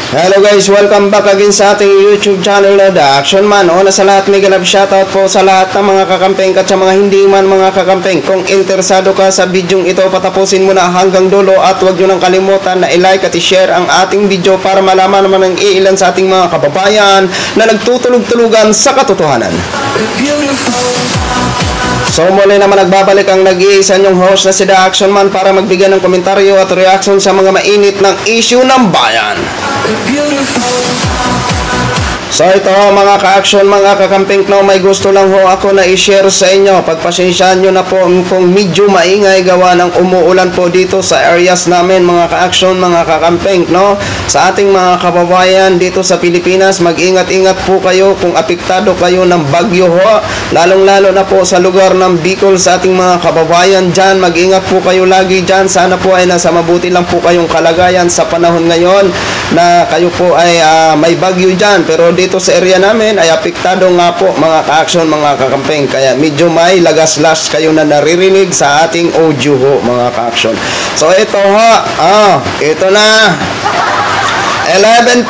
Hello guys, welcome back again sa ating YouTube channel na The Action Man. Una sa lahat, mega love shoutout po sa lahat ng mga kakampeng at sa mga hindi man mga kakampeng. Kung interesado ka sa bidyong ito, patapusin mo na hanggang dulo at huwag nyo nang kalimutan na i-like at i-share ang ating video para malaman naman ng iilan sa ating mga kababayan na nagtutulog-tulugan sa katotohanan. So muli naman nagbabalik ang nag-iisa nyong host na si The Action Man para magbigay ng komentaryo at reaction sa mga mainit ng issue ng bayan. So ito mga ka-action, mga kakamping, no, may gusto lang ho ako na i-share sa inyo. Pagpasensyaan nyo na po kung medyo maingay gawa ng umuulan po dito sa areas namin mga ka-action, mga kakamping, no. Sa ating mga kababayan dito sa Pilipinas, mag-ingat-ingat po kayo kung apektado kayo ng bagyo ho. Lalong-lalo na po sa lugar ng Bicol, sa ating mga kababayan dyan, mag-ingat po kayo lagi dyan. Sana po ay nasa mabuti lang po kayong kalagayan sa panahon ngayon na kayo po ay may bagyo dyan. Pero dito sa area namin ay apektado nga po mga ka-action, mga kakampeng. Kaya medyo may lagas-las kayo na naririnig sa ating audio ho mga ka-action. So ito ho, ito na. 11%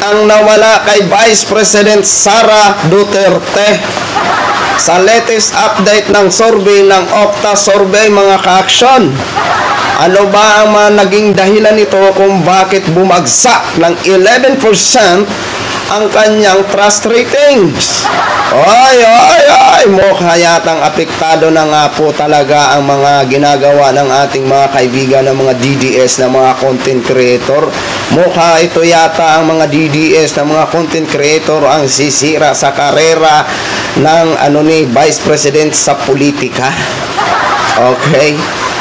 ang nawala kay Vice President Sara Duterte sa latest update ng survey ng Okta Survey mga ka-action. Ano ba ang mga naging dahilan nito kung bakit bumagsak ng 11% ang kanyang trust ratings? Mukha yatang apektado na nga po talaga ang mga ginagawa ng ating mga kaibigan ng mga DDS na mga content creator. Mukha ito yata ang mga DDS na mga content creator ang sisira sa karera ng Vice President sa politika. Okay?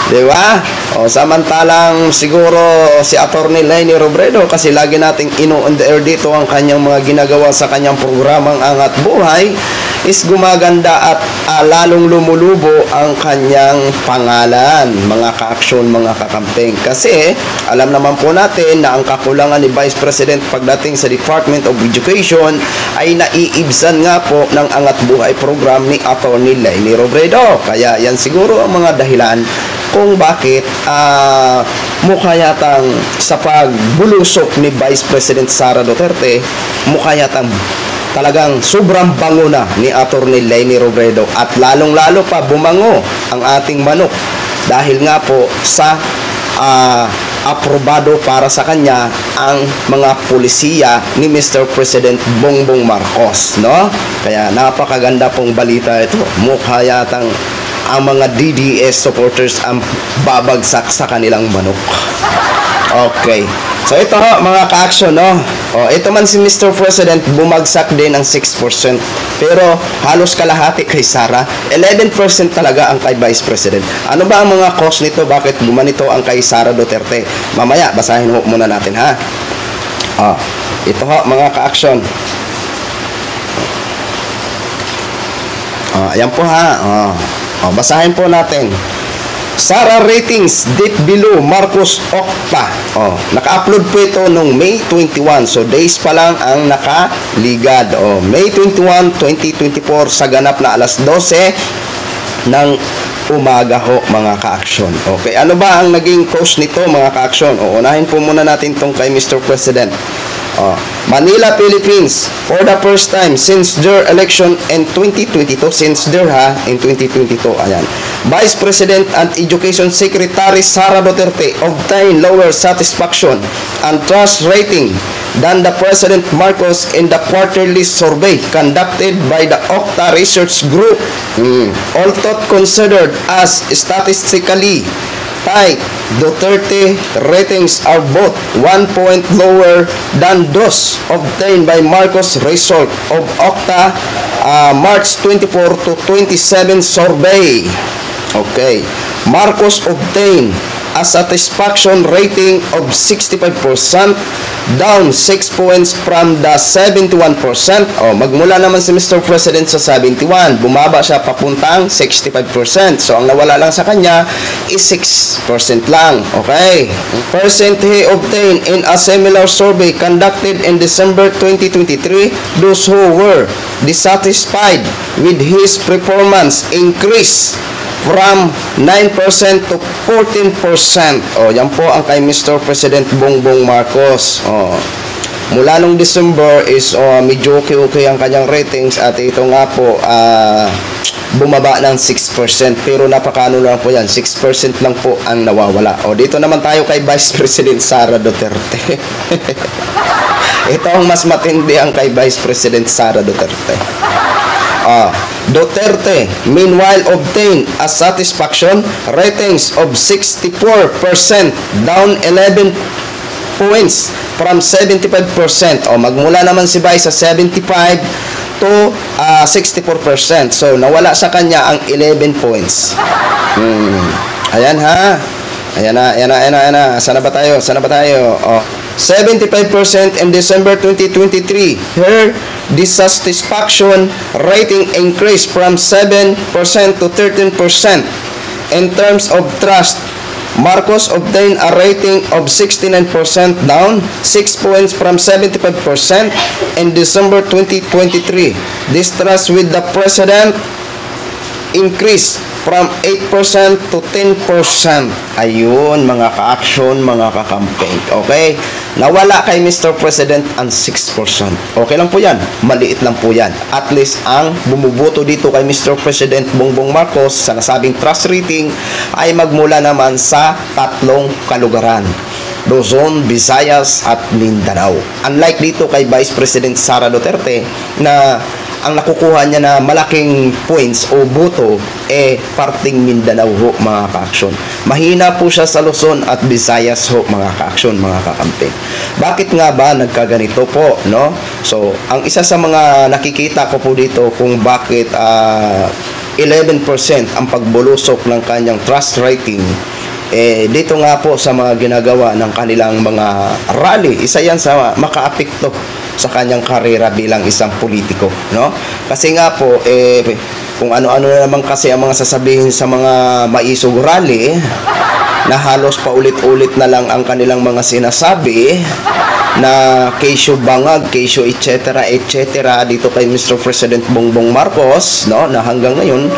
Diba? Samantalang siguro si Atty. Leni Robredo, kasi lagi nating on the air dito ang kanyang mga ginagawa sa kanyang programang Angat Buhay, is gumaganda at lalong lumulubo ang kanyang pangalan, mga ka-action, mga kakampeng. Kasi alam naman po natin na ang kakulangan ni Vice President pagdating sa Department of Education ay naiibsan nga po ng Angat Buhay program ni Atty. Leni Robredo. Kaya yan siguro ang mga dahilan kung bakit mukha yatang sa pagbulusok ni Vice President Sara Duterte, mukha yatang talagang sobrang bango na ni Atty. Leni Robredo, at lalong-lalo pa bumango ang ating manok dahil nga po sa aprobado para sa kanya ang mga pulisiya ni Mr. President Bongbong Marcos, no? Kaya napakaganda pong balita ito. Mukha yatang ang mga DDS supporters ang babagsak sa kanilang manok. Okay. So ito ho, mga ka-action, no? Ito man si Mr. President, bumagsak din ng 6%. Pero halos kalahati kay Sara. 11% talaga ang kay Vice President. Ano ba ang mga cause nito? Bakit gumanito ang kay Sara Duterte? Mamaya, basahin ho muna natin, ha? Ito ho, mga ka-action. Ayan po, ha? Basahin po natin. Sara ratings dip below Marcos Okta. Naka-upload po ito noong May 21. So days pa lang ang nakaligad. May 21, 2024 sa ganap na alas 12 ng umaga ho mga ka-action. Okay, ano ba ang naging cause nito mga ka-action? Unahin po muna natin tong kay Mr. President. Manila, Philippines, for the first time since their election in 2022, in 2022, ayan. Vice President and Education Secretary Sara Duterte obtained lower satisfaction and trust rating than the President Marcos in the quarterly survey conducted by the Okta Research Group. Although considered as statistically tight, Duterte ratings are both 1 point lower than those obtained by Marcos result of Okta March 24 to 27 survey. Okay. Marcos obtained a satisfaction rating of 65%, down 6 points from the 71%. Magmula naman si Mr. President sa 71, bumaba siya papuntang 65%. So ang nawala lang sa kanya is 6% lang. Okay. Percent he obtained in a similar survey conducted in December 2023, those who were dissatisfied with his performance increased from 9% to 14%. Yan po ang kay Mr. President Bongbong Marcos. Mula nung December is medyo okay ang kanyang ratings at ito nga po bumaba ng 6%, pero napakano lang po yan, 6% lang po ang nawawala. Dito naman tayo kay Vice President Sara Duterte. Ito ang mas matindi ang kay Vice President Sara Duterte. Duterte meanwhile obtained a satisfaction ratings of 64%, down 11 points from 75%. Magmula naman si Vice sa 75 to 64%. So nawala sa kanya ang 11 points. Ayan ha. Ayan na. Sana ba tayo? 75% in December 2023. Her dissatisfaction rating increased from 7% to 13%. In terms of trust, Marcos obtained a rating of 69%, down 6 points from 75% in December 2023. Distrust with the president increased from 8% to 10%. Ayun, mga ka-action, mga ka-campaign. Okay? Nawala kay Mr. President ang 6%. Okay lang po yan. Maliit lang po yan. At least ang bumuboto dito kay Mr. President Bongbong Marcos sa nasabing trust rating ay magmula naman sa 3 kalugaran: Luzon, Visayas at Mindanao. Unlike dito kay Vice President Sara Duterte na ang nakukuha niya na malaking points o boto parting Mindanao ho, mga ka-action. Mahina po siya sa Luzon at Visayas ho, mga ka-action, mga kakampi. Bakit nga ba nagkaganito po, no? So, ang isa sa mga nakikita ko po dito kung bakit 11% ang pagbulusok ng kanyang trust rating, dito nga po sa mga ginagawa ng kanilang mga rally, isa yan sa makaapekto sa kanyang karera bilang isang politiko, no? Kasi nga po kung ano-ano na naman kasi ang mga sasabihin sa mga maisog rally, na halos paulit-ulit na lang ang kanilang mga sinasabi na kesyo bangag, kesyo etc. dito kay Mr. President Bongbong Marcos, no, na hanggang ngayon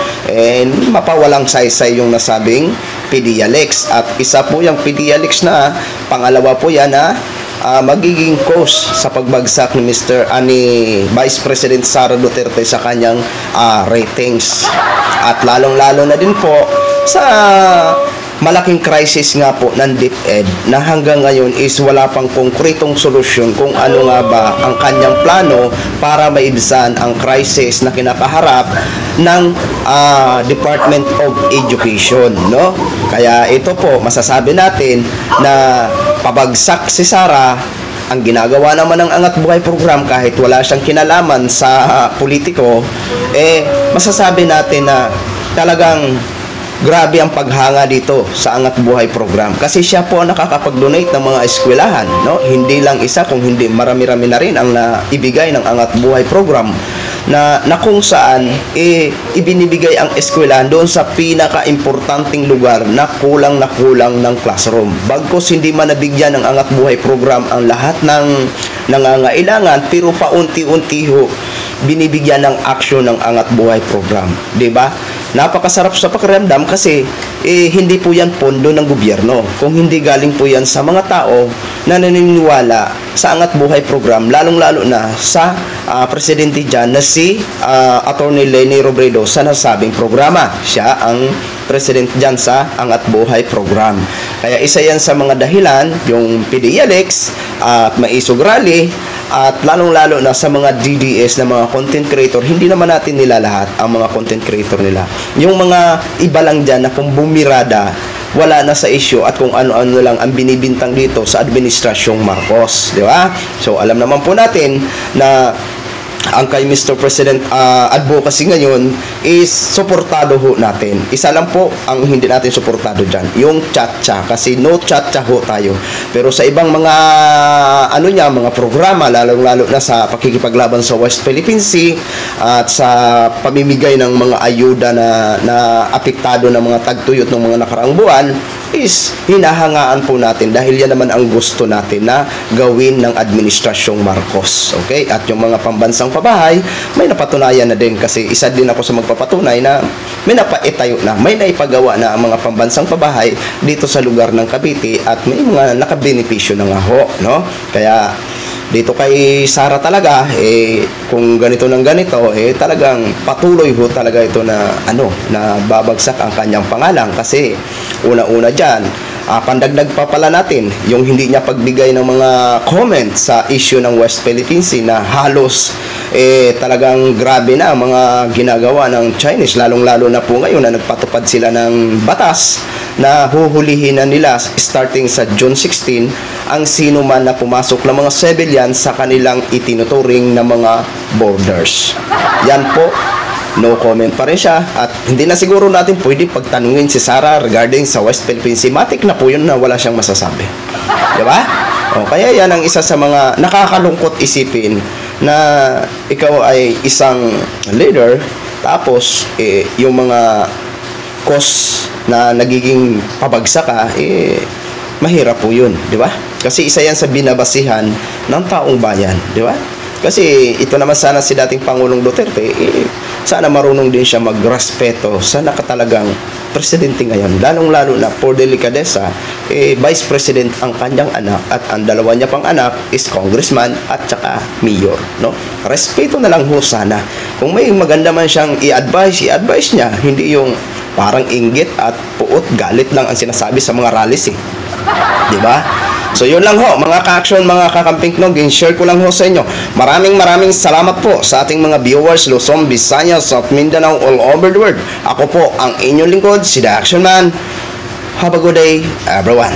mapawalang saysay yung nasabing PDLX. At isa po yung PDLX na pangalawa po yan na magiging cause sa pagbagsak ni Vice President Sara Duterte sa kanyang ratings. At lalong-lalo na din po sa malaking crisis nga po ng DepEd na hanggang ngayon is wala pang konkretong solusyon kung ano nga ba ang kanyang plano para maibsan ang crisis na kinakaharap ng Department of Education, no? Kaya ito po, masasabi natin na pabagsak si Sara. Ang ginagawa naman ng Angat Buhay program, kahit wala siyang kinalaman sa politiko, masasabi natin na talagang grabe ang paghanga dito sa Angat Buhay program. Kasi siya po ang nakakapag-donate ng mga eskwelahan, no? Hindi lang isa, kung hindi marami-rami na rin ang naibigay ng Angat Buhay program na kung saan ibinibigay ang eskwelahan doon sa pinaka-importanting lugar na kulang ng classroom. Bagkus hindi man nabigyan ng Angat Buhay program ang lahat ng nangangailangan, pero paunti-unti ho binibigyan ng aksyon ng Angat Buhay program, 'di ba? Napakasarap sa pakiramdam kasi hindi po yan pondo ng gobyerno. Kung hindi galing po yan sa mga tao na naniniwala sa Angat Buhay program, lalong-lalo na sa presidente dyan na si Attorney Leni Robredo sa nasabing programa. Siya ang president dyan sa Angat Buhay program. Kaya isa yan sa mga dahilan, yung PDLX at Maisog Rally, at lalong-lalo na sa mga DDS na mga content creator. Hindi naman natin nila lahat ang mga content creator nila. Yung mga iba lang dyan na kung bumirada, wala na sa issue at kung ano-ano lang ang binibintang dito sa Administrasyong Marcos, di ba? So alam naman po natin na ang kay Mr. President advocacy ngayon is suportado ho natin. Isa lang po ang hindi natin suportado dyan, yung chatcha, kasi no chatcha ho tayo. Pero sa ibang mga mga programa, lalong-lalo na sa pakikipaglaban sa West Philippine Sea at sa pamimigay ng mga ayuda na apektado ng mga tagtuyot ng mga nakaraang buwan, is hinahangaan po natin dahil yan naman ang gusto natin na gawin ng Administrasyong Marcos. Okay? At yung mga pambansang pabahay, may napatunayan na din kasi isa din ako sa magpapatunay na may napaitayo na, may naipagawa na ang mga pambansang pabahay dito sa lugar ng Cavite at may mga nakabenepisyo na nga ho, no? Kaya dito kay Sara talaga kung ganito ng ganito talagang patuloy ho talaga ito na na babagsak ang kanyang pangalan kasi una-una diyan pandagdag pa pala natin yung hindi niya pagbigay ng mga comment sa issue ng West Philippine Sea na halos talagang grabe na ang mga ginagawa ng Chinese, lalong-lalo na po ngayon na nagpatupad sila ng batas na huhulihin na nila starting sa June 16 ang sino man na pumasok ng mga civilian sa kanilang itinuturing na mga borders. Yan po, no comment pa rin siya at hindi na siguro natin pwede pagtanungin si Sara regarding sa West Philippine Sea. Matik na po yun na wala siyang masasabi. Diba? Kaya yan ang isa sa mga nakakalungkot isipin na ikaw ay isang leader tapos yung mga cause na nagiging pabagsak ka mahirap po yun, di ba? Kasi isa yan sa binabasihan ng taong bayan, di ba? Kasi ito naman sana si dating Pangulong Duterte, sana marunong din siya magrespeto sa nakatalagang presidente ngayon. Lalong-lalo na for delikadesa, vice president ang kanyang anak at ang dalawa niya pang anak is congressman at saka mayor, no? Respeto na lang ho sana. Kung may maganda man siyang i-advise niya, hindi yung parang inggit at puot galit lang ang sinasabi sa mga rallies di ba? So yun lang ho mga ka-action, mga kakamping knog, share ko lang ho sa inyo. Maraming salamat po sa ating mga viewers Luzon, Visayas, South Mindanao, all over the world. Ako po ang inyong lingkod, si The Action Man. Have a good day everyone.